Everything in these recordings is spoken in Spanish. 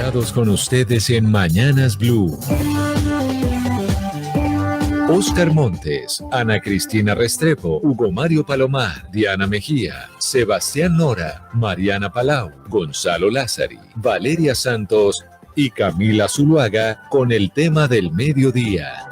Conectados con ustedes en Mañanas Blue. Oscar Montes, Ana Cristina Restrepo, Hugo Mario Palomar, Diana Mejía, Sebastián Nora, Mariana Palau, Gonzalo Lázari, Valeria Santos y Camila Zuluaga con el tema del mediodía.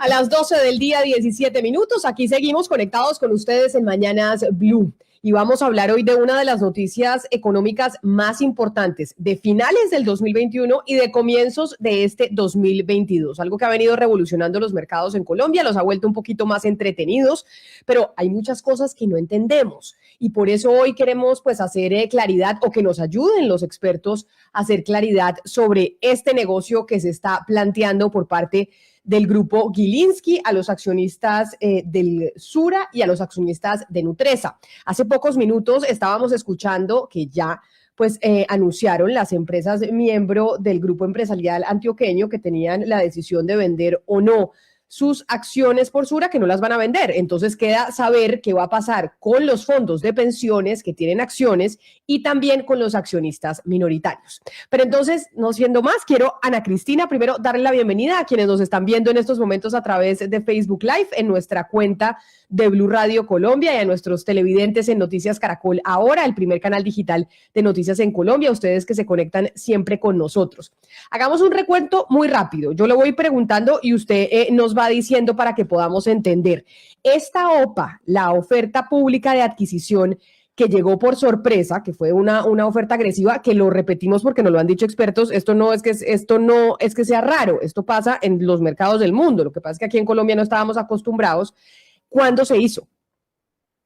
A las 12 del día, 17 minutos, aquí seguimos conectados con ustedes en Mañanas Blue. Y vamos a hablar hoy de una de las noticias económicas más importantes de finales del 2021 y de comienzos de este 2022. Algo que ha venido revolucionando los mercados en Colombia, los ha vuelto un poquito más entretenidos, pero hay muchas cosas que no entendemos. Y por eso hoy queremos hacer claridad o que nos ayuden los expertos a hacer claridad sobre este negocio que se está planteando por parte del grupo Gilinski a los accionistas del Sura y a los accionistas de Nutresa. Hace pocos minutos estábamos escuchando que ya anunciaron las empresas miembro del grupo empresarial antioqueño que tenían la decisión de vender o no sus acciones por Sura, que no las van a vender. Entonces queda saber qué va a pasar con los fondos de pensiones que tienen acciones y también con los accionistas minoritarios. Pero entonces, no siendo más, quiero, Ana Cristina, primero darle la bienvenida a quienes nos están viendo en estos momentos a través de Facebook Live, en nuestra cuenta de Blue Radio Colombia y a nuestros televidentes en Noticias Caracol Ahora, el primer canal digital de noticias en Colombia, ustedes que se conectan siempre con nosotros. Hagamos un recuento muy rápido. Yo lo voy preguntando y usted nos va diciendo para que podamos entender. Esta OPA, la oferta pública de adquisición que llegó por sorpresa, que fue una oferta agresiva, que lo repetimos porque nos lo han dicho expertos, esto no es que sea raro, esto pasa en los mercados del mundo, lo que pasa es que aquí en Colombia no estábamos acostumbrados. ¿Cuándo se hizo?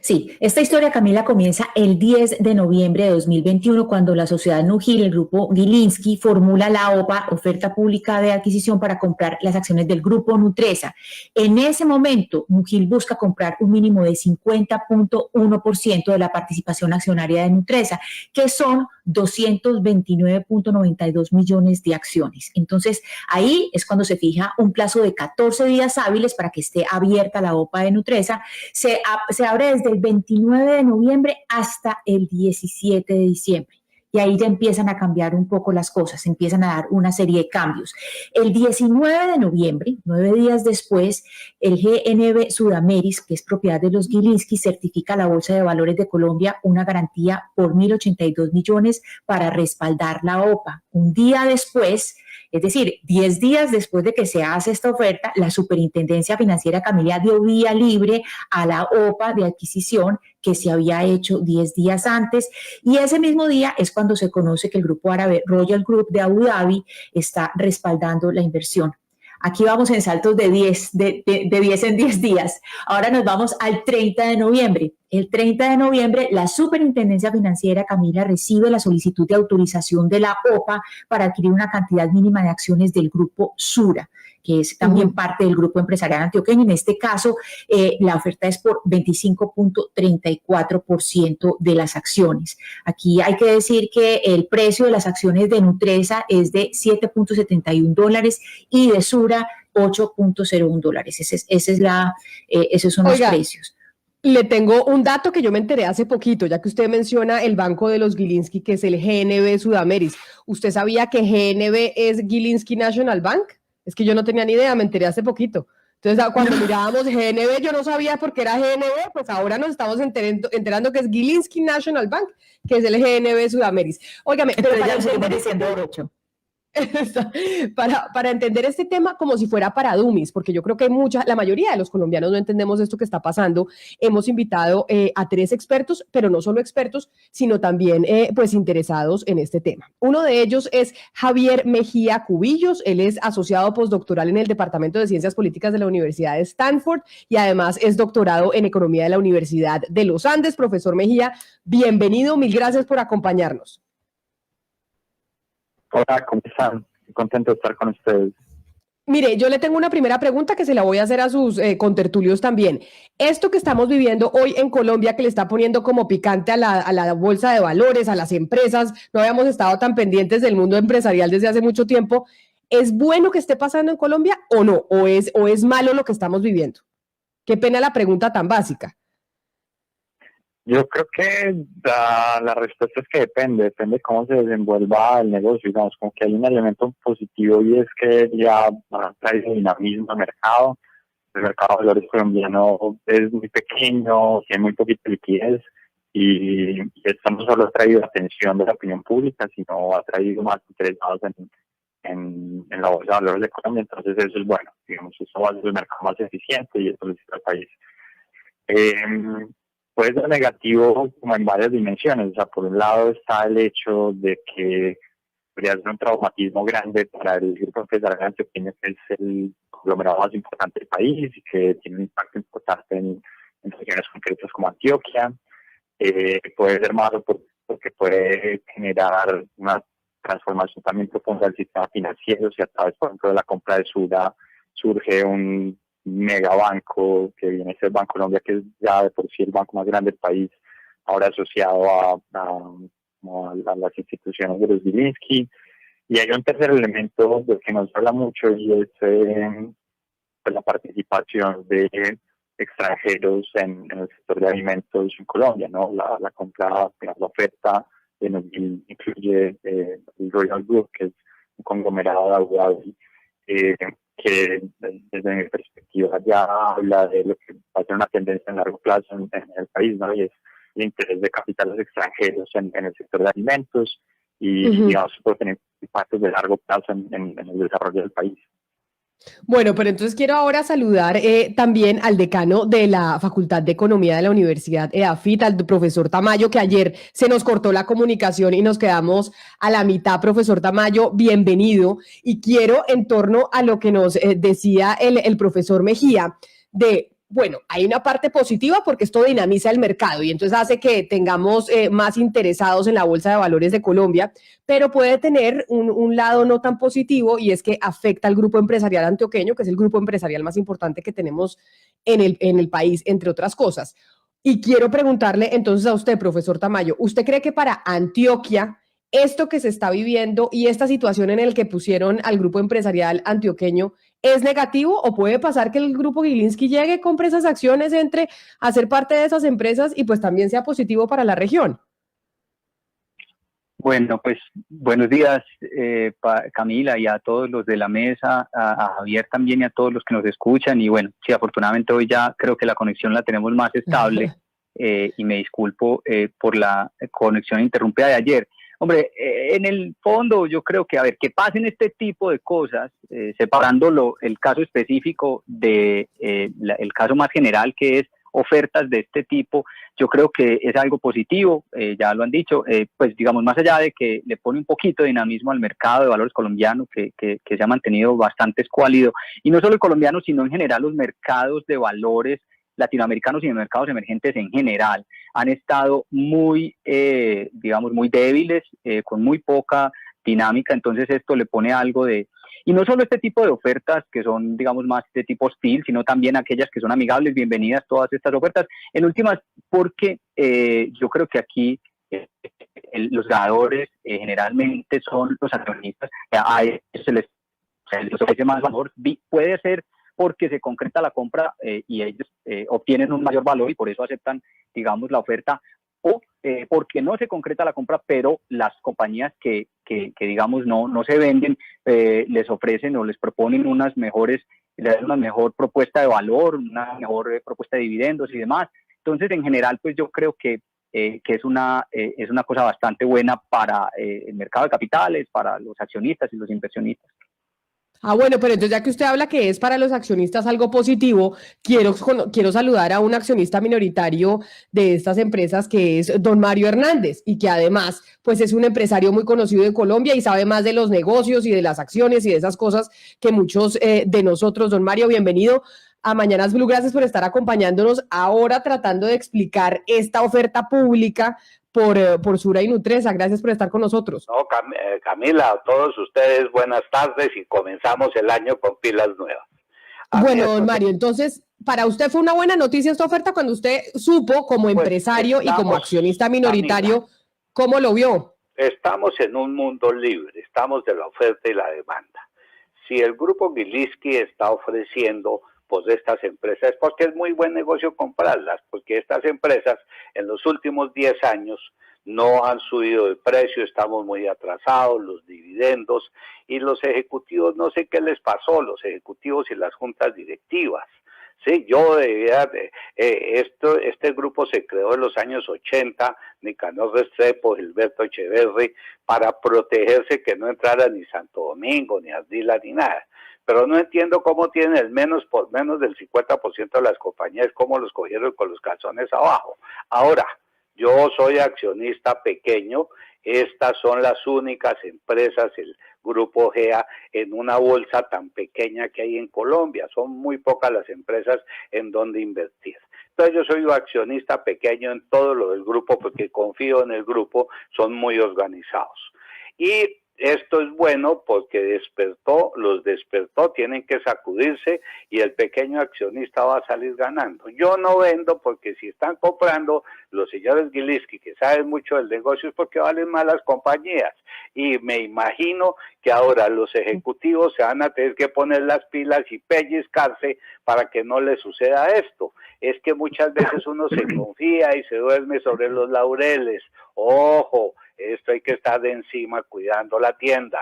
Sí, esta historia, Camila, comienza el 10 de noviembre de 2021 cuando la sociedad Nugil, el grupo Gilinski, formula la OPA, oferta pública de adquisición para comprar las acciones del grupo Nutresa. En ese momento, Nugil busca comprar un mínimo de 50.1% de la participación accionaria de Nutresa, que son 229.92 millones de acciones. Entonces, ahí es cuando se fija un plazo de 14 días hábiles para que esté abierta la OPA de Nutresa. Se abre desde el 29 de noviembre hasta el 17 de diciembre. Y ahí ya empiezan a cambiar un poco las cosas, empiezan a dar una serie de cambios. El 19 de noviembre, 9 días después, el GNB Sudameris, que es propiedad de los Gilinski, certifica a la Bolsa de Valores de Colombia una garantía por 1.082 millones para respaldar la OPA. Un día después, es decir, 10 días después de que se hace esta oferta, la Superintendencia Financiera, Camila, dio vía libre a la OPA de adquisición que se había hecho 10 días antes, y ese mismo día es cuando se conoce que el grupo árabe Royal Group de Abu Dhabi está respaldando la inversión. Aquí vamos en saltos de 10 en 10 días. Ahora nos vamos al 30 de noviembre. El 30 de noviembre, la Superintendencia Financiera, Camila, recibe la solicitud de autorización de la OPA para adquirir una cantidad mínima de acciones del grupo Sura, que es también parte del grupo empresarial antioqueño. En este caso, la oferta es por 25.34% de las acciones. Aquí hay que decir que el precio de las acciones de Nutresa es de $7.71 y de Sura $8.01. Esos son los precios. Le tengo un dato que yo me enteré hace poquito, ya que usted menciona el banco de los Gilinski, que es el GNB Sudameris. ¿Usted sabía que GNB es Gilinski National Bank? Es que yo no tenía ni idea, me enteré hace poquito. Entonces, cuando mirábamos GNB, yo no sabía por qué era GNB, pues ahora nos estamos enterando que es Gilinski National Bank, que es el GNB Sudameris. Óigame, pero ya seguimos diciendo derecho. Para entender este tema como si fuera para dummies, porque yo creo que la mayoría de los colombianos no entendemos esto que está pasando. Hemos invitado a 3 expertos, pero no solo expertos, sino también interesados en este tema. Uno de ellos es Javier Mejía Cubillos. Él es asociado postdoctoral en el Departamento de Ciencias Políticas de la Universidad de Stanford y además es doctorado en Economía de la Universidad de los Andes. Profesor Mejía, bienvenido, mil gracias por acompañarnos. Hola, ¿cómo están? Contento de estar con ustedes. Mire, yo le tengo una primera pregunta que se la voy a hacer a sus contertulios también. Esto que estamos viviendo hoy en Colombia, que le está poniendo como picante a la bolsa de valores, a las empresas, no habíamos estado tan pendientes del mundo empresarial desde hace mucho tiempo, ¿es bueno que esté pasando en Colombia o no? ¿O es malo lo que estamos viviendo? Qué pena la pregunta tan básica. Yo creo que la respuesta es que depende cómo se desenvuelva el negocio. Digamos, como que hay un elemento positivo y es que ya ha traído dinamismo al mercado. El mercado de valores colombiano es muy pequeño, tiene muy poquita liquidez y esto no solo ha traído atención de la opinión pública, sino ha traído más interesados en la bolsa de valores de Colombia. Entonces eso es bueno, digamos, eso va a ser el mercado más eficiente y eso necesita el país. Puede ser negativo como en varias dimensiones. O sea, por un lado está el hecho de que podría ser un traumatismo grande para el grupo empresarial antioqueño, que es el conglomerado más importante del país y que tiene un impacto importante en regiones concretas como Antioquia. Puede ser malo porque puede generar una transformación también profunda del sistema financiero. Si a través, por ejemplo, de la compra de Sura surge un megabanco que viene a ser Bancolombia, que es ya de por sí el banco más grande del país, ahora asociado a las instituciones de los Gilinski. Y hay un tercer elemento del que nos habla mucho y es la participación de extranjeros en el sector de alimentos en Colombia, ¿no? La compra, la oferta de Nobel incluye el Royal Group, que es un conglomerado de Abu Dhabi, que desde mi perspectiva ya habla de lo que va a ser una tendencia a largo plazo en el país, ¿no? Y es el interés de capitales extranjeros en el sector de alimentos y, digamos, puede tener impactos de largo plazo en el desarrollo del país. Bueno, pero entonces quiero ahora saludar también al decano de la Facultad de Economía de la Universidad EAFIT, al profesor Tamayo, que ayer se nos cortó la comunicación y nos quedamos a la mitad. Profesor Tamayo, bienvenido. Y quiero, en torno a lo que nos decía el profesor Mejía, bueno, hay una parte positiva porque esto dinamiza el mercado y entonces hace que tengamos más interesados en la Bolsa de Valores de Colombia, pero puede tener un lado no tan positivo y es que afecta al grupo empresarial antioqueño, que es el grupo empresarial más importante que tenemos en el país, entre otras cosas. Y quiero preguntarle entonces a usted, profesor Tamayo, ¿usted cree que para Antioquia esto que se está viviendo y esta situación en el que pusieron al grupo empresarial antioqueño es negativo o puede pasar que el grupo Gilinski llegue, compre esas acciones, entre a ser parte de esas empresas y pues también sea positivo para la región? Bueno, pues buenos días, Camila, y a todos los de la mesa, a Javier también y a todos los que nos escuchan. Y bueno, sí, afortunadamente hoy ya creo que la conexión la tenemos más estable y me disculpo por la conexión interrumpida de ayer. Hombre, en el fondo yo creo que, a ver, que pasen este tipo de cosas, separándolo el caso específico de el caso más general, que es ofertas de este tipo, yo creo que es algo positivo, ya lo han dicho, pues digamos, más allá de que le pone un poquito de dinamismo al mercado de valores colombiano, que se ha mantenido bastante escuálido, y no solo el colombiano, sino en general los mercados de valores latinoamericanos y de mercados emergentes en general han estado muy, digamos, muy débiles, con muy poca dinámica. Entonces esto le pone algo de... Y no solo este tipo de ofertas que son, digamos, más de tipo hostil, sino también aquellas que son amigables. Bienvenidas todas estas ofertas. En últimas, porque yo creo que aquí los ganadores generalmente son los accionistas. A ellos se les ofrece más valor. Puede ser porque se concreta la compra y ellos obtienen un mayor valor y por eso aceptan, digamos, la oferta, o porque no se concreta la compra, pero las compañías que digamos, no se venden, les ofrecen o les proponen una mejor propuesta de valor, una mejor propuesta de dividendos y demás. Entonces, en general, pues yo creo que es una cosa bastante buena para el mercado de capitales, para los accionistas y los inversionistas. Bueno, pero entonces ya que usted habla que es para los accionistas algo positivo, quiero saludar a un accionista minoritario de estas empresas que es don Mario Hernández y que además pues es un empresario muy conocido de Colombia y sabe más de los negocios y de las acciones y de esas cosas que muchos de nosotros. Don Mario, bienvenido a Mañanas Blue, gracias por estar acompañándonos ahora tratando de explicar esta oferta pública por Sura y Nutresa. Gracias por estar con nosotros. No, Camila, a todos ustedes, buenas tardes y comenzamos el año con pilas nuevas. Bueno, don Mario, entonces, para usted fue una buena noticia esta oferta cuando usted supo como empresario y como accionista minoritario, Camila, ¿cómo lo vio? Estamos en un mundo libre, estamos de la oferta y la demanda. Si el grupo Gilinski está ofreciendo por estas empresas, es porque es muy buen negocio comprarlas, porque estas empresas en los últimos 10 años no han subido de precio, estamos muy atrasados, los dividendos, y los ejecutivos, no sé qué les pasó, los ejecutivos y las juntas directivas. Sí, yo debía, este grupo se creó en los años 80, Nicanor Restrepo, Gilberto Echeverri, para protegerse que no entrara ni Santo Domingo, ni Ardila, ni nada. Pero no entiendo cómo tienen el menos del 50% de las compañías, cómo los cogieron con los calzones abajo. Ahora, yo soy accionista pequeño, estas son las únicas empresas, el Grupo GEA, en una bolsa tan pequeña que hay en Colombia. Son muy pocas las empresas en donde invertir. Entonces yo soy un accionista pequeño en todo lo del grupo porque confío en el grupo, son muy organizados. Y esto es bueno porque los despertó, tienen que sacudirse y el pequeño accionista va a salir ganando. Yo no vendo porque si están comprando los señores Gilinski, que saben mucho del negocio, es porque valen más las compañías. Y me imagino que ahora los ejecutivos se van a tener que poner las pilas y pellizcarse para que no les suceda esto. Es que muchas veces uno se confía y se duerme sobre los laureles. ¡Ojo! Esto hay que estar de encima cuidando la tienda.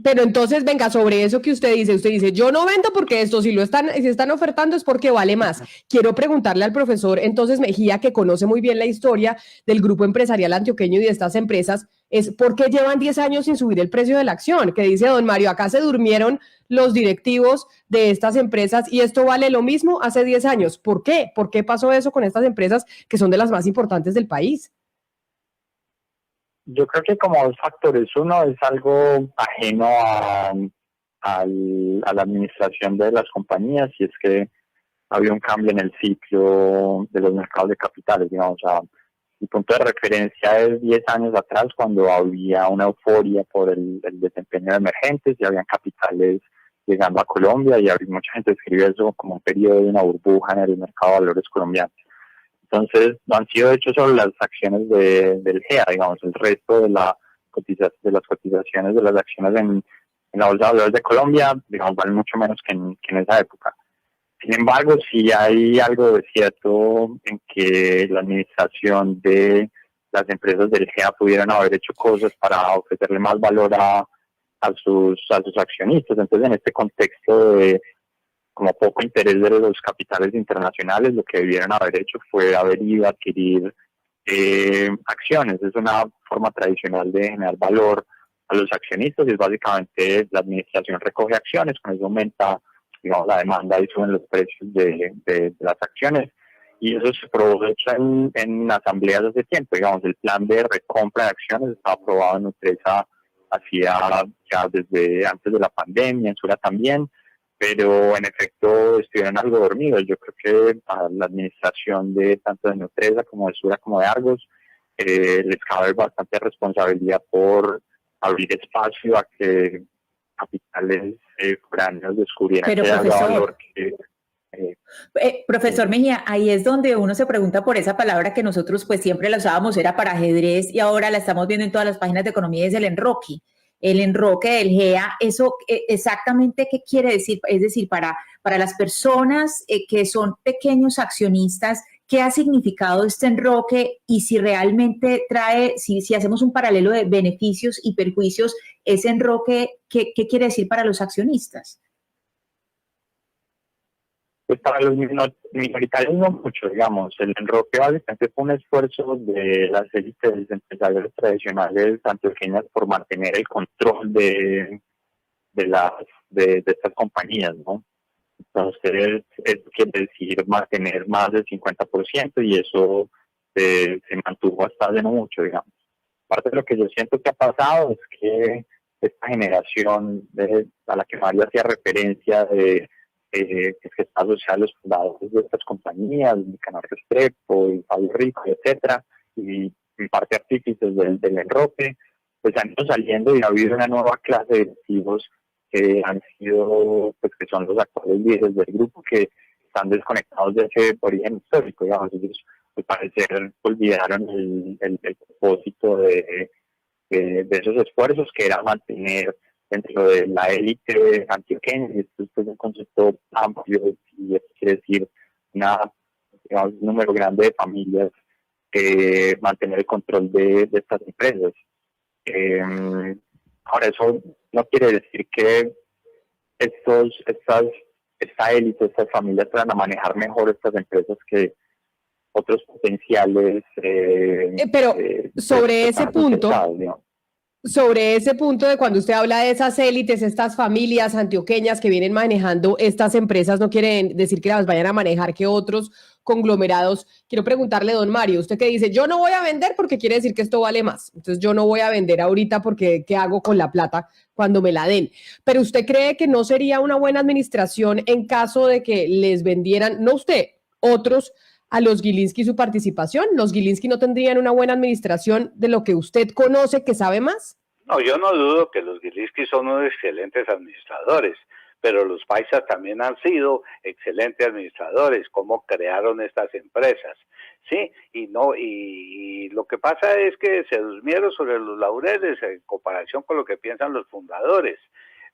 Pero entonces, venga, sobre eso que usted dice, yo no vendo porque esto, si están ofertando es porque vale más. Quiero preguntarle al profesor, entonces, Mejía, que conoce muy bien la historia del grupo empresarial antioqueño y de estas empresas, es ¿por qué llevan 10 años sin subir el precio de la acción? Que dice don Mario, acá se durmieron los directivos de estas empresas y esto vale lo mismo hace 10 años. ¿Por qué? ¿Por qué pasó eso con estas empresas que son de las más importantes del país? Yo creo que como dos factores. Uno es algo ajeno a la administración de las compañías, y es que había un cambio en el ciclo de los mercados de capitales, digamos. O sea, mi punto de referencia es 10 años atrás, cuando había una euforia por el desempeño de emergentes y habían capitales llegando a Colombia, y mucha gente describe eso como un periodo de una burbuja en el mercado de valores colombianos. Entonces, no han sido hechos solo las acciones del GEA, digamos, el resto de las cotizaciones de las acciones en la Bolsa de Valores de Colombia, digamos, valen mucho menos que en esa época. Sin embargo, sí hay algo de cierto en que la administración de las empresas del GEA pudieran haber hecho cosas para ofrecerle más valor a sus accionistas. Entonces, en este contexto de como poco interés de los capitales internacionales, lo que debieron haber hecho fue haber ido a adquirir acciones. Es una forma tradicional de generar valor a los accionistas, y es básicamente la administración recoge acciones, con eso aumenta, digamos, la demanda y suben los precios de las acciones, y eso se aprovecha en asambleas hace tiempo. Digamos, el plan de recompra de acciones estaba aprobado en Nutresa hacía ya desde antes de la pandemia, en Sura también, pero en efecto estuvieron algo dormidos. Yo creo que a la administración de tanto de Nutresa como de Sura como de Argos les cabe bastante responsabilidad por abrir espacio a que capitales foráneos descubrieran que había valor que... Profesor Mejía, ahí es donde uno se pregunta por esa palabra que nosotros pues siempre la usábamos, era para ajedrez, y ahora la estamos viendo en todas las páginas de economía, es el enroque del GEA. ¿Eso exactamente qué quiere decir? Es decir, para las personas que son pequeños accionistas, ¿qué ha significado este enroque? Y si realmente trae, si hacemos un paralelo de beneficios y perjuicios, ese enroque, ¿qué quiere decir para los accionistas? Pues para los minoritarios no mucho, digamos. El enroque básicamente fue un esfuerzo de las élites empresariales tradicionales antioqueñas por mantener el control de estas compañías, ¿no? Entonces, eso quiere decir mantener más del 50%, y eso se mantuvo hasta hace no mucho, digamos. Parte de lo que yo siento que ha pasado es que esta generación a la que Mario hacía referencia que está asociada a los fundadores de estas compañías, Nicanor Restrepo y Fabio Rico, etcétera, y en parte artífices del enroque, pues han ido saliendo y ha habido una nueva clase de directivos que han sido, pues que son los actuales líderes del grupo, que están desconectados de ese origen histórico, digamos. Ellos, al parecer, olvidaron el propósito de esos esfuerzos, que era mantener dentro de la élite antioqueña, y esto es un concepto amplio, y esto quiere decir digamos, un número grande de familias, mantener el control de estas empresas. Ahora, eso no quiere decir que esta élite, estas familias puedan manejar mejor estas empresas que otros potenciales. Pero sobre ese punto, de cuando usted habla de esas élites, estas familias antioqueñas que vienen manejando estas empresas, no quiere decir que las vayan a manejar que otros conglomerados. Quiero preguntarle, don Mario, usted que dice, yo no voy a vender porque quiere decir que esto vale más. Entonces yo no voy a vender ahorita porque ¿qué hago con la plata cuando me la den? Pero usted cree que no sería una buena administración en caso de que les vendieran, no usted, otros, a los Gilinski su participación. ¿Los Gilinski no tendrían una buena administración de lo que usted conoce que sabe más? No, yo no dudo que los Gilinski son unos excelentes administradores, pero los paisas también han sido excelentes administradores, cómo crearon estas empresas, ¿sí? Y lo que pasa es que se durmieron sobre los laureles en comparación con lo que piensan los fundadores.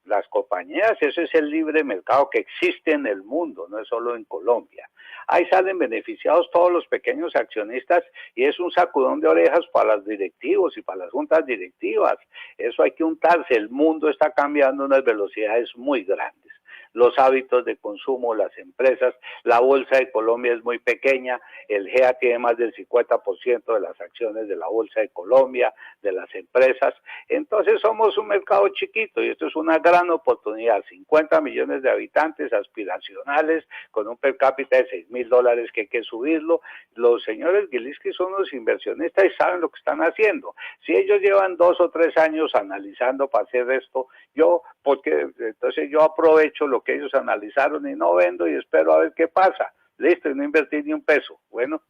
Las compañías, eso es el libre mercado que existe en el mundo, no es solo en Colombia. Ahí salen beneficiados todos los pequeños accionistas y es un sacudón de orejas para los directivos y para las juntas directivas. Eso hay que untarse, el mundo está cambiando a unas velocidades muy grandes. Los hábitos de consumo, las empresas, la bolsa de Colombia es muy pequeña, el GEA tiene más del 50% de las acciones de la bolsa de Colombia, de las empresas, entonces somos un mercado chiquito y esto es una gran oportunidad, 50 millones de habitantes aspiracionales, con un per cápita de $6,000 que hay que subirlo. Los señores Gilinski son unos inversionistas y saben lo que están haciendo. Si ellos llevan 2 o 3 años analizando para hacer esto, entonces yo aprovecho lo que ellos analizaron y no vendo y espero a ver qué pasa. Listo, y no invertí ni un peso. Bueno.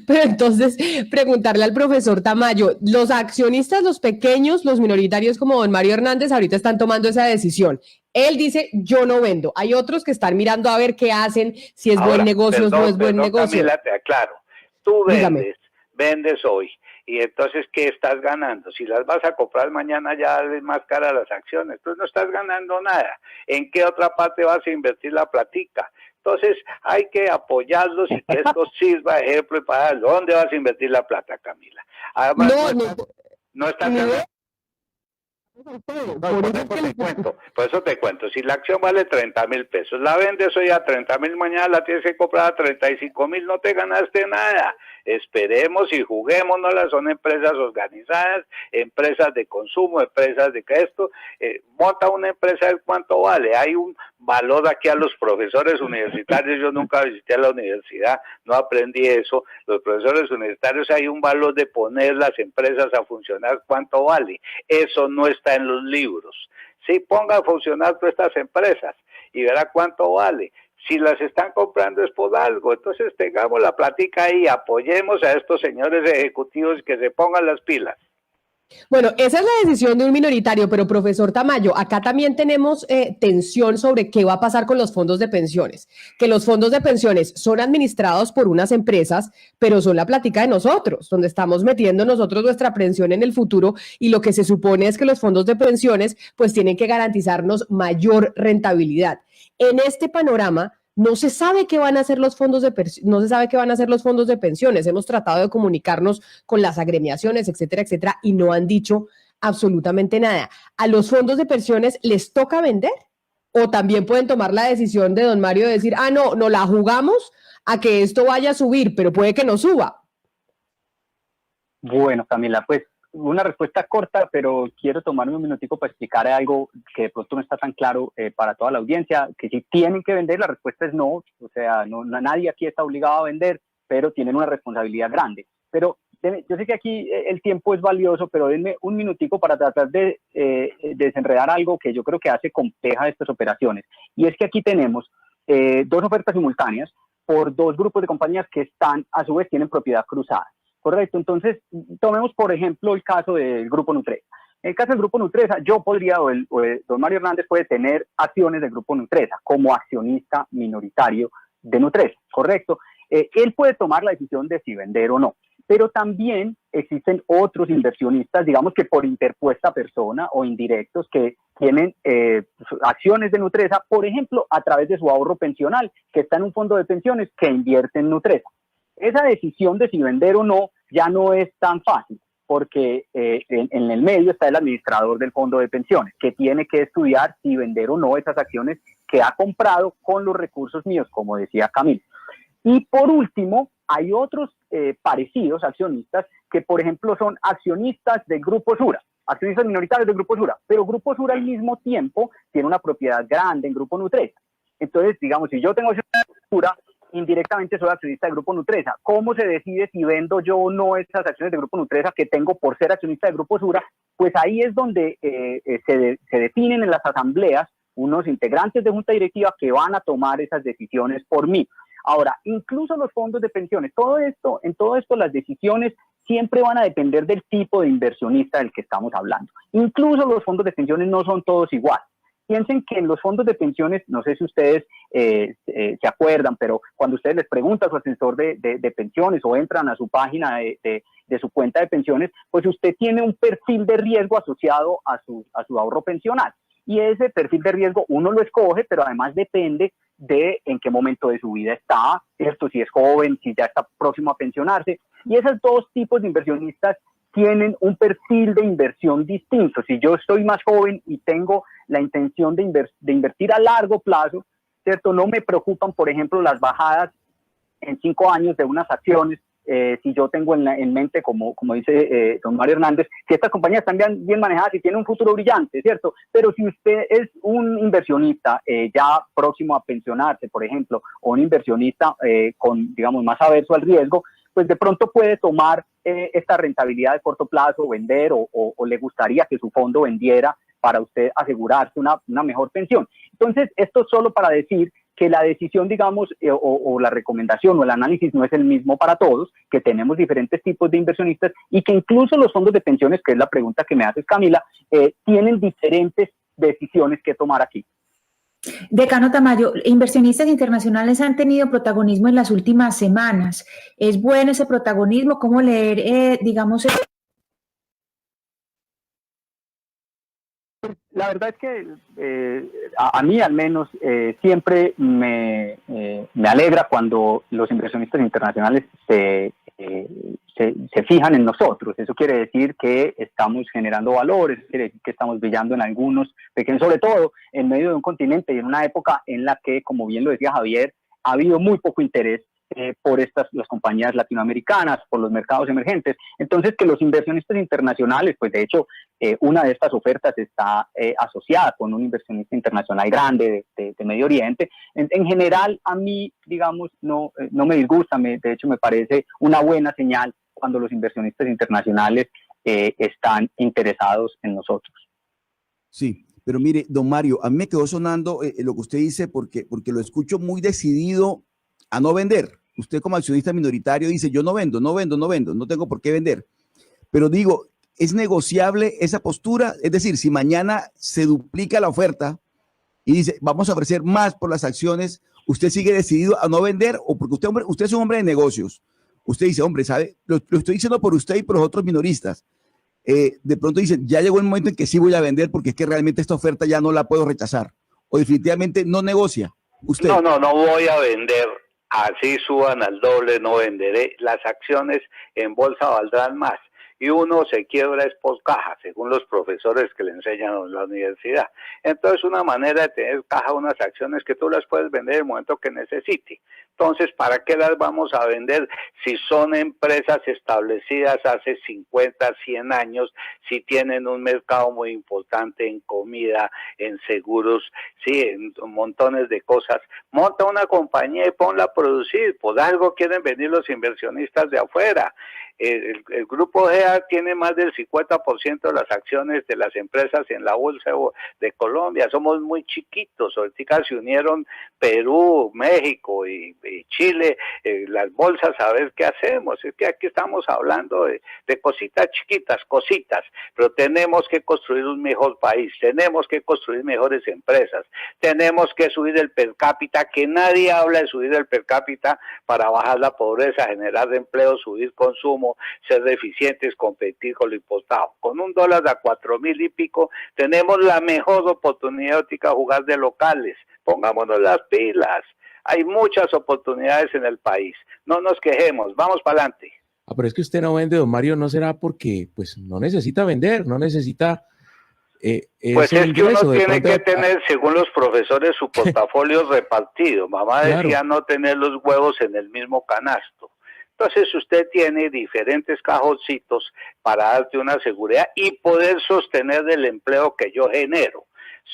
Pero entonces, preguntarle al profesor Tamayo, los accionistas, los pequeños, los minoritarios como don Mario Hernández, ahorita están tomando esa decisión. Él dice, yo no vendo. Hay otros que están mirando a ver qué hacen, si es buen negocio o no es buen negocio. Camila, te aclaro. Tú vendes hoy. Y entonces, ¿qué estás ganando? Si las vas a comprar mañana ya es más cara las acciones, entonces no estás ganando nada. ¿En qué otra parte vas a invertir la platica? Entonces hay que apoyarlos y que esto sirva de ejemplo y para dónde vas a invertir la plata, Camila. Además, no estás ganando. Por eso te cuento, si la acción vale 30,000 pesos, la vendes hoy a 30,000, mañana la tienes que comprar a 35,000, no te ganaste nada. Esperemos y juguémonoslas, son empresas organizadas, empresas de consumo, empresas de esto, monta una empresa de cuánto vale, hay un valor aquí a los profesores universitarios, yo nunca visité la universidad, no aprendí eso, los profesores universitarios hay un valor de poner las empresas a funcionar, cuánto vale, eso no está en los libros, sí, ponga a funcionar todas estas empresas y verá cuánto vale. Si las están comprando es por algo, entonces tengamos la plática ahí, apoyemos a estos señores ejecutivos que se pongan las pilas. Bueno, esa es la decisión de un minoritario, pero profesor Tamayo, acá también tenemos tensión sobre qué va a pasar con los fondos de pensiones, que los fondos de pensiones son administrados por unas empresas, pero son la plática de nosotros, donde estamos metiendo nosotros nuestra pensión en el futuro y lo que se supone es que los fondos de pensiones pues tienen que garantizarnos mayor rentabilidad. En este panorama, no se sabe qué van a hacer los fondos de pensiones. Hemos tratado de comunicarnos con las agremiaciones, etcétera, etcétera, y no han dicho absolutamente nada. ¿A los fondos de pensiones les toca vender? ¿O también pueden tomar la decisión de don Mario de decir, no la jugamos a que esto vaya a subir, pero puede que no suba? Bueno, Camila, pues una respuesta corta, pero quiero tomarme un minutico para explicar algo que de pronto no está tan claro para toda la audiencia, que si tienen que vender, la respuesta es no, o sea, nadie aquí está obligado a vender, pero tienen una responsabilidad grande. Pero yo sé que aquí el tiempo es valioso, pero denme un minutico para tratar de desenredar algo que yo creo que hace compleja estas operaciones, y es que aquí tenemos 2 ofertas simultáneas por 2 grupos de compañías que están, a su vez, tienen propiedad cruzada. Correcto, entonces tomemos por ejemplo el caso del Grupo Nutresa. En el caso del Grupo Nutresa, yo podría, don Mario Hernández puede tener acciones del Grupo Nutresa como accionista minoritario de Nutresa, correcto. Él puede tomar la decisión de si vender o no, pero también existen otros inversionistas, digamos que por interpuesta persona o indirectos, que tienen acciones de Nutresa, por ejemplo, a través de su ahorro pensional, que está en un fondo de pensiones que invierte en Nutresa. Esa decisión de si vender o no ya no es tan fácil, porque en el medio está el administrador del fondo de pensiones, que tiene que estudiar si vender o no esas acciones que ha comprado con los recursos míos, como decía Camilo. Y por último, hay otros parecidos accionistas que, por ejemplo, son accionistas del Grupo Sura, accionistas minoritarios del Grupo Sura, pero Grupo Sura al mismo tiempo tiene una propiedad grande en Grupo Nutresa. Entonces, digamos, si yo tengo acciones de Sura, indirectamente soy accionista del Grupo Nutresa. ¿Cómo se decide si vendo yo o no esas acciones del Grupo Nutresa que tengo por ser accionista del Grupo Sura? Pues ahí es donde se definen en las asambleas unos integrantes de junta directiva que van a tomar esas decisiones por mí. Ahora, incluso los fondos de pensiones, en todo esto las decisiones siempre van a depender del tipo de inversionista del que estamos hablando. Incluso los fondos de pensiones no son todos iguales. Piensen que en los fondos de pensiones, no sé si ustedes se acuerdan, pero cuando ustedes les preguntan a su asesor de pensiones o entran a su página de su cuenta de pensiones, pues usted tiene un perfil de riesgo asociado a su ahorro pensional. Y ese perfil de riesgo uno lo escoge, pero además depende de en qué momento de su vida está, ¿cierto? Si es joven, si ya está próximo a pensionarse. Y esos dos tipos de inversionistas tienen un perfil de inversión distinto. Si yo estoy más joven y tengo la intención de invertir a largo plazo, ¿cierto? No me preocupan, por ejemplo, las bajadas en 5 años de unas acciones. Si yo tengo en mente, como dice don Mario Hernández, que estas compañías están bien manejadas y tienen un futuro brillante, ¿cierto? Pero si usted es un inversionista ya próximo a pensionarse, por ejemplo, o un inversionista con, digamos, más averso al riesgo, pues de pronto puede tomar esta rentabilidad de corto plazo, vender o le gustaría que su fondo vendiera para usted asegurarse una mejor pensión. Entonces, esto solo para decir que la decisión, digamos, o la recomendación o el análisis no es el mismo para todos, que tenemos diferentes tipos de inversionistas y que incluso los fondos de pensiones, que es la pregunta que me haces, Camila, tienen diferentes decisiones que tomar aquí. Decano Tamayo, inversionistas internacionales han tenido protagonismo en las últimas semanas. ¿Es bueno ese protagonismo? ¿Cómo leer, digamos, La verdad es que a mí al menos siempre me alegra cuando los inversionistas internacionales se fijan en nosotros. Eso quiere decir que estamos generando valores, quiere decir que estamos brillando en algunos pequeños, sobre todo en medio de un continente y en una época en la que, como bien lo decía Javier, ha habido muy poco interés por las compañías latinoamericanas, por los mercados emergentes. Entonces, que los inversionistas internacionales, pues de hecho, una de estas ofertas está asociada con un inversionista internacional grande de Medio Oriente. En general, a mí, digamos, no me disgusta, de hecho me parece una buena señal cuando los inversionistas internacionales están interesados en nosotros. Sí, pero mire, don Mario, a mí me quedó sonando lo que usted dice porque lo escucho muy decidido a no vender. Usted como accionista minoritario dice, yo no vendo, no tengo por qué vender. Pero digo, ¿es negociable esa postura? Es decir, si mañana se duplica la oferta y dice, vamos a ofrecer más por las acciones, ¿usted sigue decidido a no vender? O porque usted es un hombre de negocios. Usted dice, hombre, ¿sabe? Lo estoy diciendo por usted y por los otros minoristas. De pronto dicen, ya llegó el momento en que sí voy a vender porque es que realmente esta oferta ya no la puedo rechazar. O definitivamente no negocia. Usted. No voy a vender. Así suban al doble, no venderé. Las acciones en bolsa valdrán más. Y uno se quiebra es por caja, según los profesores que le enseñan en la universidad. Entonces, una manera de tener caja unas acciones que tú las puedes vender en el momento que necesite. Entonces, ¿para qué las vamos a vender si son empresas establecidas hace 50, 100 años, si tienen un mercado muy importante en comida, en seguros, sí, en montones de cosas? Monta una compañía y ponla a producir. Por algo quieren venir los inversionistas de afuera. El Grupo GEA tiene más del 50% de las acciones de las empresas en la bolsa de Colombia. Somos muy chiquitos. Ahorita se unieron Perú, México y Chile, las bolsas, a ver qué hacemos. Es que aquí estamos hablando de cositas chiquitas, pero tenemos que construir un mejor país, tenemos que construir mejores empresas, tenemos que subir el per cápita, que nadie habla de subir el per cápita para bajar la pobreza, generar empleo, subir consumo, ser eficientes, competir con lo importado. Con $1 a 4.000 y pico, tenemos la mejor oportunidad de jugar de locales. Pongámonos las pilas. Hay muchas oportunidades en el país. No nos quejemos. Vamos para adelante. Pero es que usted no vende, don Mario, ¿no será porque pues no necesita vender, no necesita pues es que uno tiene que tener, según los profesores, su portafolio repartido. Mamá decía no tener los huevos en el mismo canasto. Entonces usted tiene diferentes cajoncitos para darte una seguridad y poder sostener el empleo que yo genero.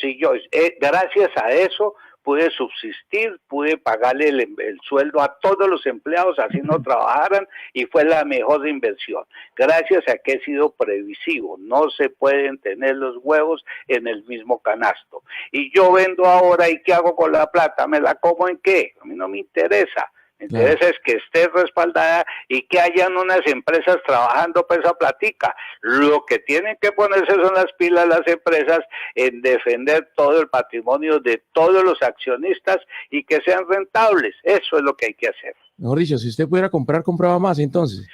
Si yo, gracias a eso, pude subsistir, pude pagarle el sueldo a todos los empleados, así no trabajaran, y fue la mejor inversión. Gracias a que he sido previsivo, no se pueden tener los huevos en el mismo canasto. Y yo vendo ahora, ¿y qué hago con la plata? ¿Me la como en qué? A mí no me interesa. Me interesa es que esté respaldada y que hayan unas empresas trabajando por esa platica. Lo que tienen que ponerse son las pilas las empresas en defender todo el patrimonio de todos los accionistas y que sean rentables. Eso es lo que hay que hacer. Mejor dicho, si usted pudiera comprar, compraba más entonces.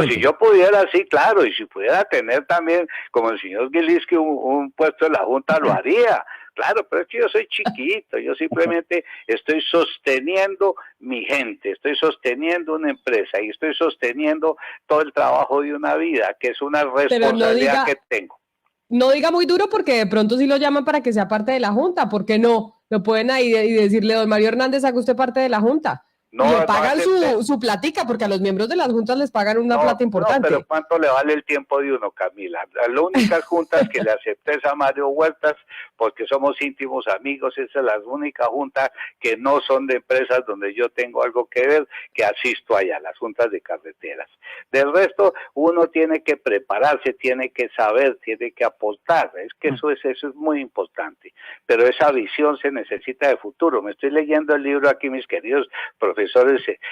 Si yo pudiera, sí, claro, y si pudiera tener también, como el señor Gilinski, un puesto en la Junta, lo haría. Claro, pero es que yo soy chiquito, yo simplemente estoy sosteniendo mi gente, estoy sosteniendo una empresa y estoy sosteniendo todo el trabajo de una vida, que es una responsabilidad que tengo. No diga muy duro porque de pronto sí lo llaman para que sea parte de la Junta, ¿por qué no? Lo pueden ahí y decirle, don Mario Hernández, haga usted parte de la Junta. No, y le pagan su platica, porque a los miembros de las juntas les pagan una plata importante. No, pero ¿cuánto le vale el tiempo de uno, Camila? Las únicas juntas que le acepté es a Mario Huertas, porque somos íntimos amigos, esa es la única junta que no son de empresas donde yo tengo algo que ver, que asisto allá, las juntas de carreteras. Del resto, uno tiene que prepararse, tiene que saber, tiene que aportar, es que eso es muy importante, pero esa visión se necesita de futuro. Me estoy leyendo el libro aquí, mis queridos profesores,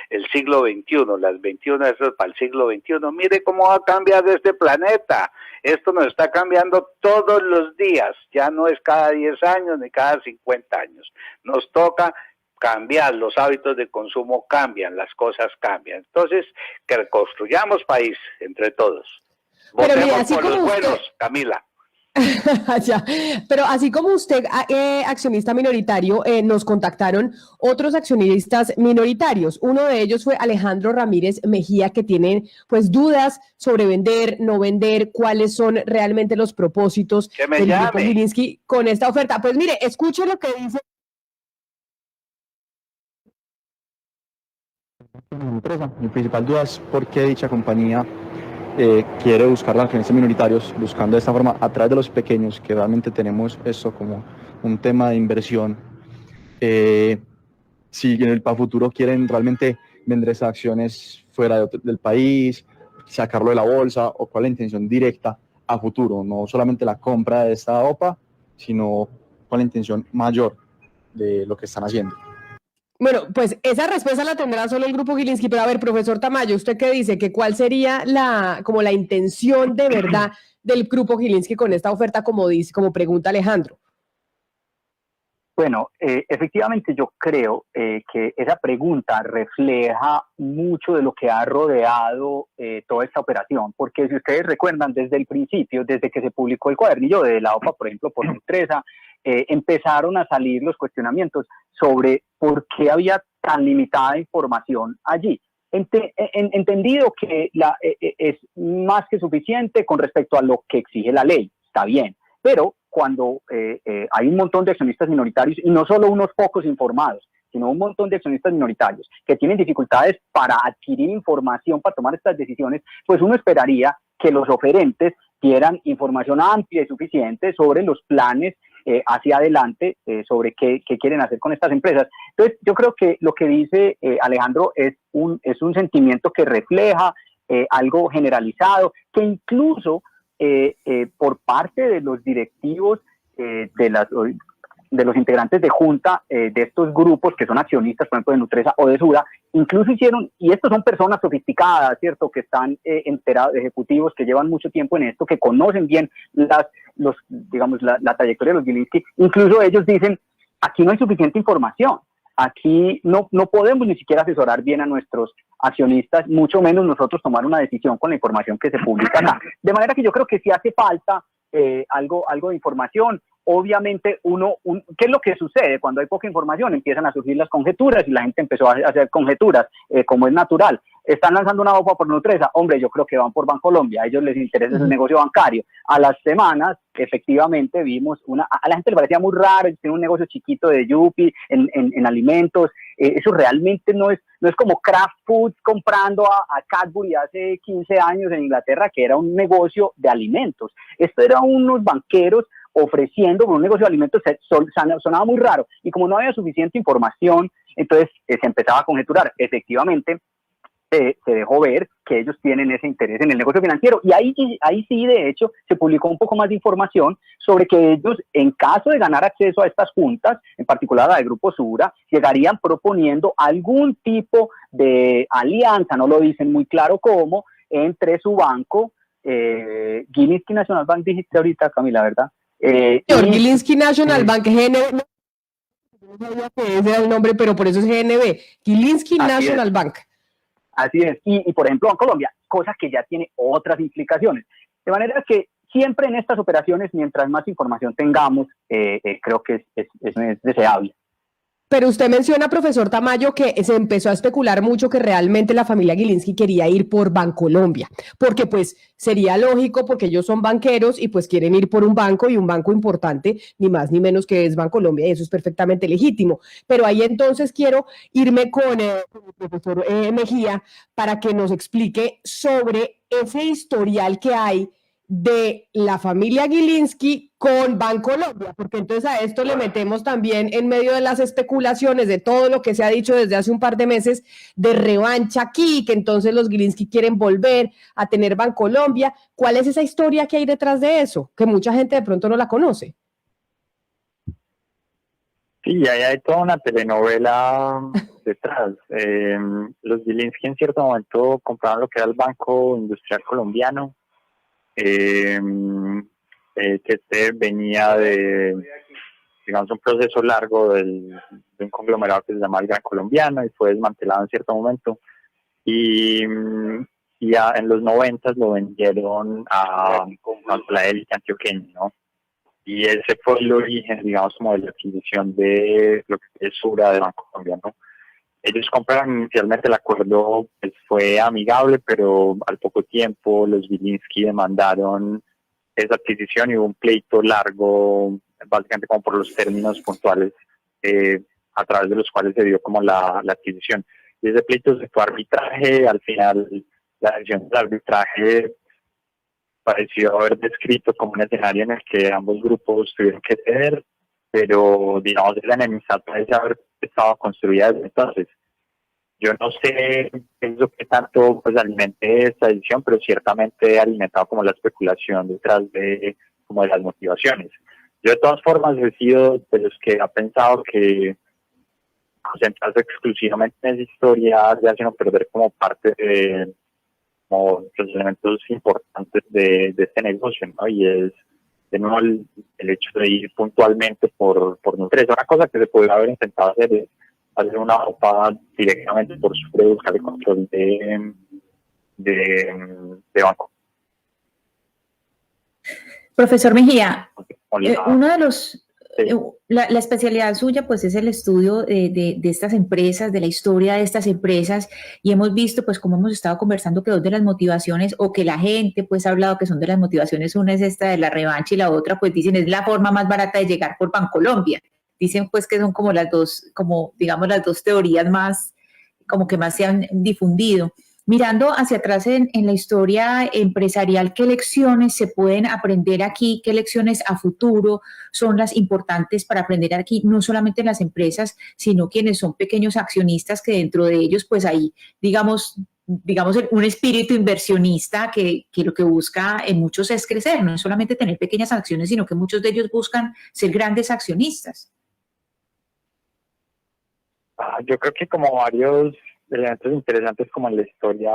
el siglo XXI, las 21 eso para el siglo XXI. Mire cómo va a cambiar este planeta. Esto nos está cambiando todos los días. Ya no es cada 10 años ni cada 50 años. Nos toca cambiar, los hábitos de consumo cambian, las cosas cambian. Entonces, que construyamos país entre todos. Votemos por los buenos, Camila. Ya. Pero así como usted, accionista minoritario, nos contactaron otros accionistas minoritarios. Uno de ellos fue Alejandro Ramírez Mejía, que tiene pues dudas sobre vender, no vender, cuáles son realmente los propósitos del Grupo Gilinski con esta oferta. Pues mire, escuche lo que dice. Mi principal duda es por qué dicha compañía quiere buscar los accionistas minoritarios, buscando de esta forma a través de los pequeños, que realmente tenemos esto como un tema de inversión. Si en el futuro quieren realmente vender esas acciones fuera del país, sacarlo de la bolsa, o cuál es la intención directa a futuro, no solamente la compra de esta OPA, sino cuál es la intención mayor de lo que están haciendo. Bueno, pues esa respuesta la tendrá solo el Grupo Gilinski, pero a ver, profesor Tamayo, ¿usted qué dice? ¿Que cuál sería la intención de verdad del Grupo Gilinski con esta oferta, como pregunta Alejandro? Bueno, efectivamente yo creo que esa pregunta refleja mucho de lo que ha rodeado toda esta operación, porque si ustedes recuerdan, desde el principio, desde que se publicó el cuadernillo de la OPA, por ejemplo, por Nutresa, empezaron a salir los cuestionamientos sobre por qué había tan limitada información allí. Entendido que es más que suficiente con respecto a lo que exige la ley, está bien, pero cuando hay un montón de accionistas minoritarios, y no solo unos pocos informados, sino un montón de accionistas minoritarios que tienen dificultades para adquirir información para tomar estas decisiones, pues uno esperaría que los oferentes dieran información amplia y suficiente sobre los planes hacia adelante, sobre qué quieren hacer con estas empresas. Entonces, yo creo que lo que dice Alejandro es un sentimiento que refleja algo generalizado, que incluso por parte de los directivos los integrantes de junta de estos grupos que son accionistas, por ejemplo, de Nutresa o de Sura, incluso hicieron, y estos son personas sofisticadas, ¿cierto?, que están enterados, ejecutivos que llevan mucho tiempo en esto, que conocen bien la trayectoria de los Gilinski. Incluso ellos dicen, aquí no hay suficiente información, aquí no podemos ni siquiera asesorar bien a nuestros accionistas, mucho menos nosotros tomar una decisión con la información que se publica acá. De manera que yo creo que sí hace falta algo de información. Obviamente ¿qué es lo que sucede? Cuando hay poca información empiezan a surgir las conjeturas y la gente empezó a hacer conjeturas, como es natural. Están lanzando una OPA por Nutresa, hombre, yo creo que van por Bancolombia, a ellos les interesa el negocio bancario. A las semanas, efectivamente, vimos a la gente le parecía muy raro, tiene un negocio chiquito de Yupi en alimentos, eso realmente no es como Kraft Foods comprando a Cadbury hace 15 años en Inglaterra, que era un negocio de alimentos. Esto era unos banqueros ofreciendo por un negocio de alimentos, sonaba muy raro, y como no había suficiente información, entonces se empezaba a conjeturar. Efectivamente, se dejó ver que ellos tienen ese interés en el negocio financiero, y ahí sí, de hecho, se publicó un poco más de información sobre que ellos, en caso de ganar acceso a estas juntas, en particular a la del Grupo Sura, llegarían proponiendo algún tipo de alianza, no lo dicen muy claro cómo, entre su banco, Gilinski National Bank, dijiste ahorita, Camila, ¿verdad? Gilinski National Bank, GNB, no sabía que ese era el nombre, pero por eso es GNB, Gilinski National Bank. Así es, y por ejemplo Bancolombia, cosa que ya tiene otras implicaciones. De manera que siempre en estas operaciones, mientras más información tengamos, creo que es deseable. Pero usted menciona, profesor Tamayo, que se empezó a especular mucho que realmente la familia Gilinski quería ir por Bancolombia, porque pues sería lógico, porque ellos son banqueros y pues quieren ir por un banco, y un banco importante, ni más ni menos que es Bancolombia, y eso es perfectamente legítimo. Pero ahí entonces quiero irme con el profesor Mejía para que nos explique sobre ese historial que hay de la familia Gilinski con Bancolombia, porque entonces a esto le metemos también, en medio de las especulaciones de todo lo que se ha dicho desde hace un par de meses de revancha aquí, que entonces los Gilinski quieren volver a tener Bancolombia. ¿Cuál es esa historia que hay detrás de eso? Que mucha gente de pronto no la conoce. Sí, ahí hay toda una telenovela detrás. Los Gilinski en cierto momento compraron lo que era el Banco Industrial Colombiano, que venía de, digamos, un proceso largo de un conglomerado que se llama el Gran Colombiano, y fue desmantelado en cierto momento, y ya en los 90 lo vendieron a la élite antioqueña, ¿no? Y ese fue el origen, digamos, como de la adquisición de lo que es Sura de Banco Colombiano. Ellos compraron inicialmente, el acuerdo pues, fue amigable, pero al poco tiempo los Gilinski demandaron esa adquisición y hubo un pleito largo, básicamente como por los términos puntuales a través de los cuales se dio como la adquisición. Y ese pleito se fue a arbitraje. Al final la decisión del arbitraje pareció haber descrito como un escenario en el que ambos grupos tuvieron que ceder, pero digamos la enemistad parece haber estado construida desde entonces. Yo no sé eso que tanto pues alimente esta decisión, pero ciertamente ha alimentado como la especulación detrás de como de las motivaciones. Yo de todas formas he sido de los que ha pensado que concentrarse exclusivamente en esa historia ya sino perder como parte de como los elementos importantes de este negocio, ¿no? Y es de nuevo el hecho de ir puntualmente por Nutresa. Una cosa que se podría haber intentado hacer es hacer una OPA directamente por Sura, buscar el control de banco. Profesor Mejía, uno de los la especialidad suya pues es el estudio de estas empresas, de la historia de estas empresas, y hemos visto pues como hemos estado conversando que dos de las motivaciones, o que la gente pues ha hablado que son de las motivaciones, una es esta de la revancha y la otra pues dicen es la forma más barata de llegar por Bancolombia. Dicen pues que son como las dos, como digamos las dos teorías más, como que más se han difundido. Mirando hacia atrás en la historia empresarial, ¿qué lecciones se pueden aprender aquí? ¿Qué lecciones a futuro son las importantes para aprender aquí? No solamente en las empresas, sino quienes son pequeños accionistas, que dentro de ellos pues hay, digamos un espíritu inversionista que lo que busca en muchos es crecer, no es solamente tener pequeñas acciones, sino que muchos de ellos buscan ser grandes accionistas. Yo creo que como varios elementos interesantes como en la historia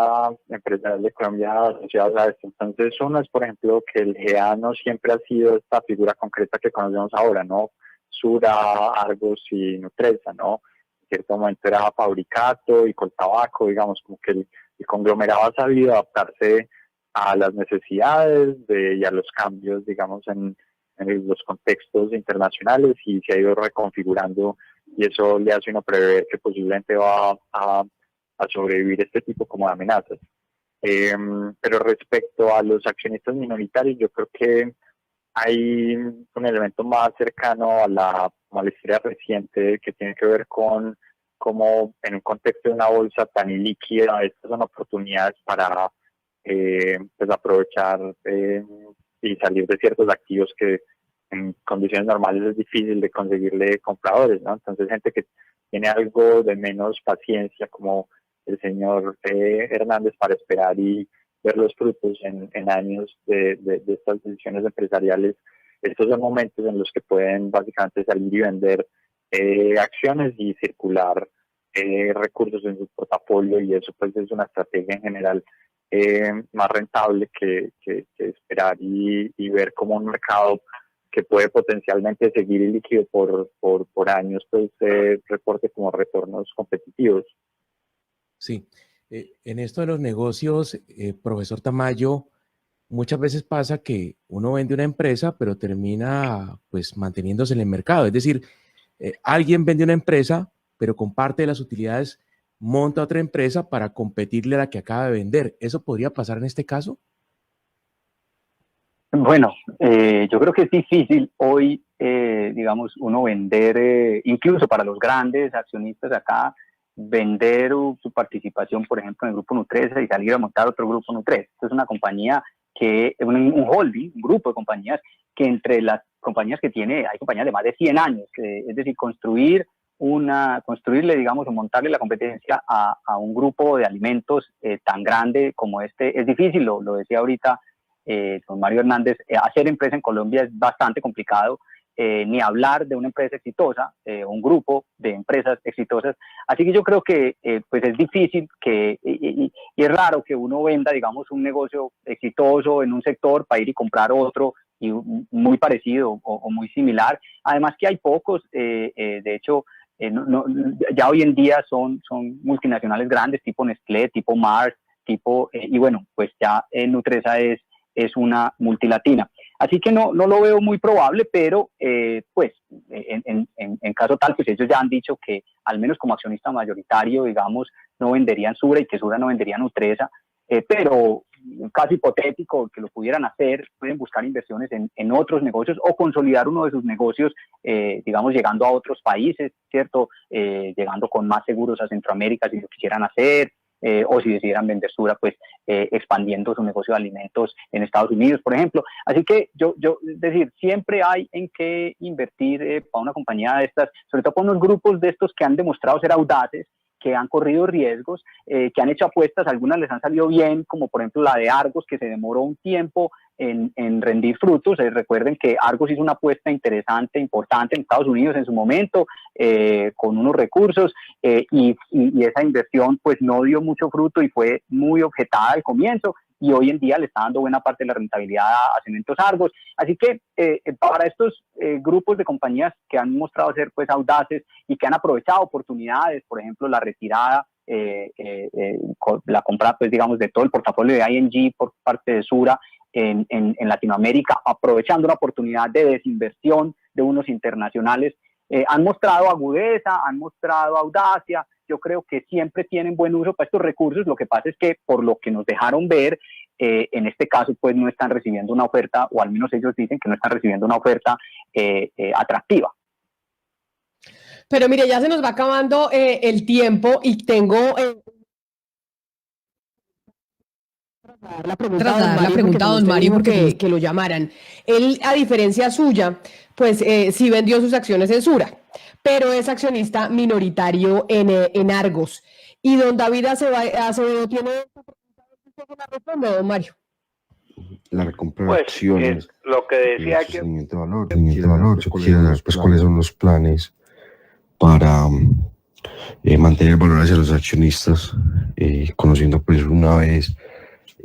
empresarial de Colombia asociados a esto. Entonces, uno es, por ejemplo, que el GEA no siempre ha sido esta figura concreta que conocemos ahora, ¿no? Sura, Argos y Nutresa, ¿no? En cierto momento era Fabricato y Coltabaco, digamos, como que el conglomerado ha sabido adaptarse a las necesidades y a los cambios, digamos, en los contextos internacionales, y se ha ido reconfigurando, y eso le hace uno prever que posiblemente va a sobrevivir este tipo como de amenazas. Pero respecto a los accionistas minoritarios, yo creo que hay un elemento más cercano a la historia reciente que tiene que ver con cómo en un contexto de una bolsa tan ilíquida, estas son oportunidades para pues aprovechar y salir de ciertos activos que en condiciones normales es difícil de conseguirle compradores, ¿no? Entonces, gente que tiene algo de menos paciencia, como el señor Hernández, para esperar y ver los frutos en años de estas decisiones empresariales. Estos son momentos en los que pueden básicamente salir y vender acciones y circular recursos en su portafolio, y eso pues es una estrategia en general más rentable que esperar y ver cómo un mercado que puede potencialmente seguir ilíquido por años, pues reporte como retornos competitivos. Sí, en esto de los negocios, profesor Tamayo, muchas veces pasa que uno vende una empresa, pero termina pues manteniéndose en el mercado. Es decir, alguien vende una empresa, pero con parte de las utilidades monta otra empresa para competirle a la que acaba de vender. ¿Eso podría pasar en este caso? Bueno, yo creo que es difícil hoy, digamos, uno vender, incluso para los grandes accionistas acá, vender su participación, por ejemplo, en el grupo Nutresa y salir a montar otro grupo Nutresa. Esto es una compañía que, un holding, un grupo de compañías que entre las compañías que tiene, hay compañías de más de 100 años, es decir, construirle, digamos, o montarle la competencia a un grupo de alimentos tan grande como este es difícil, lo decía ahorita don Mario Hernández. Hacer empresa en Colombia es bastante complicado, ni hablar de una empresa exitosa, un grupo de empresas exitosas. Así que yo creo que pues es difícil y es raro que uno venda, digamos, un negocio exitoso en un sector para ir y comprar otro y muy parecido o muy similar. Además que hay pocos, de hecho, ya hoy en día son multinacionales grandes, tipo Nestlé, tipo Mars, y bueno, pues ya Nutresa es una multilatina. Así que no lo veo muy probable, pero pues en caso tal, pues ellos ya han dicho que al menos como accionista mayoritario, digamos, no venderían Sura y que Sura no vendería Nutresa, pero en caso hipotético que lo pudieran hacer, pueden buscar inversiones en otros negocios o consolidar uno de sus negocios, digamos, llegando a otros países, ¿cierto? Llegando con más seguros a Centroamérica si lo quisieran hacer, o si decidieran vender Sura, pues expandiendo su negocio de alimentos en Estados Unidos, por ejemplo. Así que es decir, siempre hay en qué invertir para una compañía de estas, sobre todo para unos grupos de estos que han demostrado ser audaces, que han corrido riesgos, que han hecho apuestas, algunas les han salido bien, como por ejemplo la de Argos, que se demoró un tiempo en rendir frutos. Recuerden que Argos hizo una apuesta interesante, importante en Estados Unidos en su momento, con unos recursos, y esa inversión pues no dio mucho fruto y fue muy objetada al comienzo, y hoy en día le está dando buena parte de la rentabilidad a Cementos Argos. Así que para estos grupos de compañías que han mostrado ser pues audaces y que han aprovechado oportunidades, por ejemplo la retirada, la compra pues digamos de todo el portafolio de ING por parte de Sura en Latinoamérica, aprovechando una oportunidad de desinversión de unos internacionales, han mostrado agudeza, han mostrado audacia. Yo creo que siempre tienen buen uso para estos recursos. Lo que pasa es que por lo que nos dejaron ver, en este caso pues no están recibiendo una oferta, o al menos ellos dicen que no están recibiendo una oferta atractiva. Pero mire, ya se nos va acabando el tiempo y tengo la pregunta a don Mario porque que lo llamaran. Él, a diferencia suya, pues sí vendió sus acciones en Sura, pero es accionista minoritario en Argos. Y don David Acevedo tiene una respuesta, don Mario. La recompra de acciones. Lo que decía que seguimiento de valor, yo quisiera saber pues cuáles son los planes para mantener el valor hacia los accionistas, conociendo pues una vez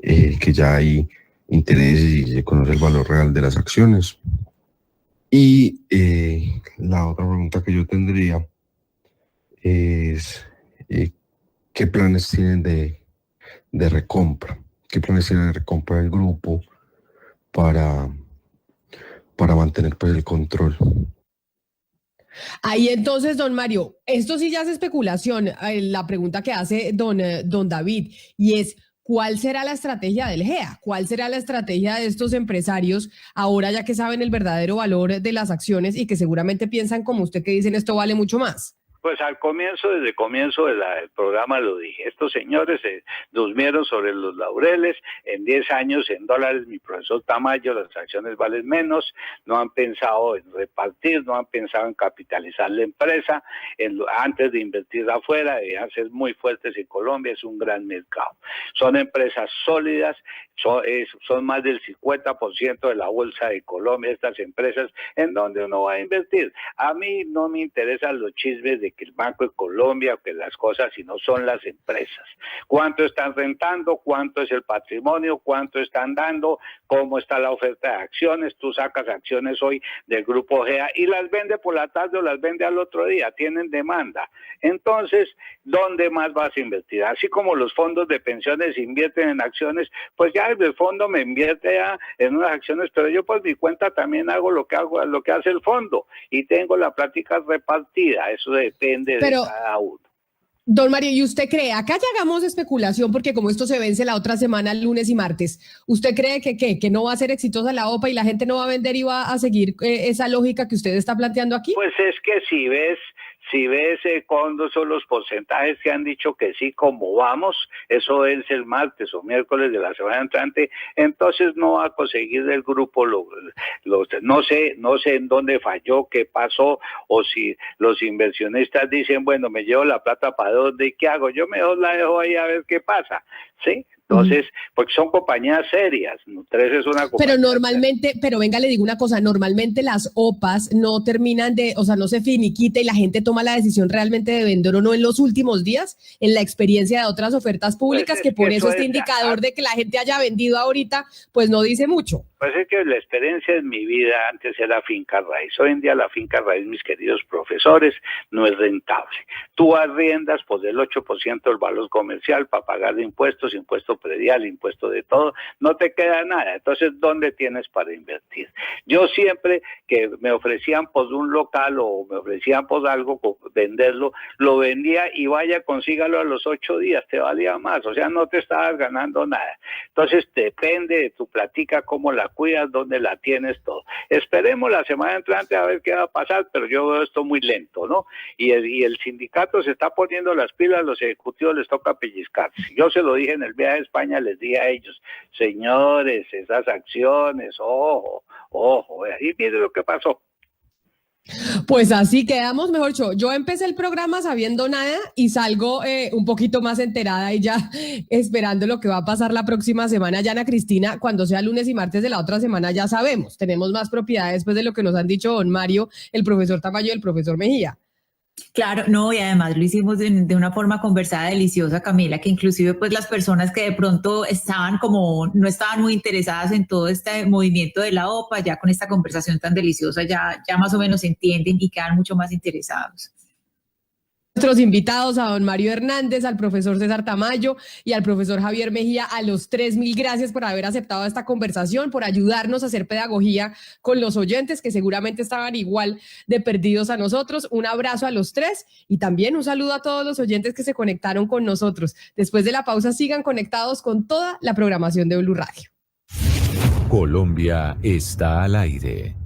que ya hay intereses y se conoce el valor real de las acciones. Y la otra pregunta que yo tendría es ¿qué planes tienen de recompra? ¿Qué planes tienen de recompra del grupo para mantener pues el control? Ahí entonces, don Mario, esto sí ya es especulación, la pregunta que hace don David, y es, ¿cuál será la estrategia del GEA? ¿Cuál será la estrategia de estos empresarios ahora ya que saben el verdadero valor de las acciones y que seguramente piensan como usted que dicen esto vale mucho más? Pues al comienzo, desde el comienzo del programa lo dije, estos señores se durmieron sobre los laureles, en 10 años en dólares, mi profesor Tamayo, las acciones valen menos, no han pensado en repartir, no han pensado en capitalizar la empresa, antes de invertir afuera, dejan ser muy fuertes en Colombia, es un gran mercado. Son empresas sólidas, son más del 50% de la bolsa de Colombia, estas empresas en donde uno va a invertir. A mí no me interesan los chismes de que el Banco de Colombia o que las cosas, sino son las empresas. ¿Cuánto están rentando? ¿Cuánto es el patrimonio? ¿Cuánto están dando? ¿Cómo está la oferta de acciones? Tú sacas acciones hoy del Grupo GEA y las vende por la tarde o las vende al otro día, tienen demanda. Entonces, ¿dónde más vas a invertir? Así como los fondos de pensiones invierten en acciones, pues ya el fondo me invierte ya en unas acciones, pero yo por mi cuenta también hago lo que hace el fondo y tengo la plática repartida, eso depende de cada uno. Don Mario, ¿y usted cree? Acá ya hagamos especulación porque como esto se vence la otra semana, lunes y martes, ¿usted cree que no va a ser exitosa la OPA y la gente no va a vender y va a seguir esa lógica que usted está planteando aquí? Pues es que si ves cuándo son los porcentajes que han dicho que sí, como vamos, eso es el martes o miércoles de la semana entrante, entonces no va a conseguir del grupo no sé en dónde falló, qué pasó, o si los inversionistas dicen, bueno, me llevo la plata para dónde y qué hago, yo mejor la dejo ahí a ver qué pasa, ¿sí? Entonces, porque son compañías serias, Nutresa es una compañía. Pero normalmente, pero venga, le digo una cosa, normalmente las OPAs no terminan no se finiquita y la gente toma la decisión realmente de vender o no en los últimos días, en la experiencia de otras ofertas públicas, pues que por eso este indicador de que la gente haya vendido ahorita, pues no dice mucho. Pues es que la experiencia en mi vida antes era finca raíz. Hoy en día la finca raíz, mis queridos profesores, no es rentable. Tú arriendas por el 8% del valor comercial para pagar impuestos, impuesto predial, impuesto de todo, no te queda nada. Entonces, ¿dónde tienes para invertir? Yo siempre que me ofrecían por un local o me ofrecían por algo, por venderlo, lo vendía y vaya, consígalo a los 8 días, te valía más. O sea, no te estabas ganando nada. Entonces, depende de tu platica, cómo la cuidas, dónde la tienes, todo. Esperemos la semana entrante a ver qué va a pasar, pero yo veo esto muy lento, ¿no? Y el sindicato se está poniendo las pilas, los ejecutivos les toca pellizcarse. Yo se lo dije en el viaje a España, les dije a ellos, señores, esas acciones, ojo, y miren lo que pasó. Pues así quedamos, mejor dicho. Yo empecé el programa sabiendo nada y salgo un poquito más enterada y ya esperando lo que va a pasar la próxima semana. Ana Cristina, cuando sea lunes y martes de la otra semana ya sabemos. Tenemos más propiedades después de lo que nos han dicho don Mario, el profesor Tamayo y el profesor Mejía. Claro, no, y además lo hicimos de una forma conversada, deliciosa, Camila, que inclusive pues las personas que de pronto no estaban muy interesadas en todo este movimiento de la OPA, ya con esta conversación tan deliciosa ya más o menos entienden y quedan mucho más interesados. Nuestros invitados, a don Mario Hernández, al profesor César Tamayo y al profesor Javier Mejía, a los tres, mil gracias por haber aceptado esta conversación, por ayudarnos a hacer pedagogía con los oyentes que seguramente estaban igual de perdidos a nosotros. Un abrazo a los tres y también un saludo a todos los oyentes que se conectaron con nosotros. Después de la pausa, sigan conectados con toda la programación de Blue Radio. Colombia está al aire.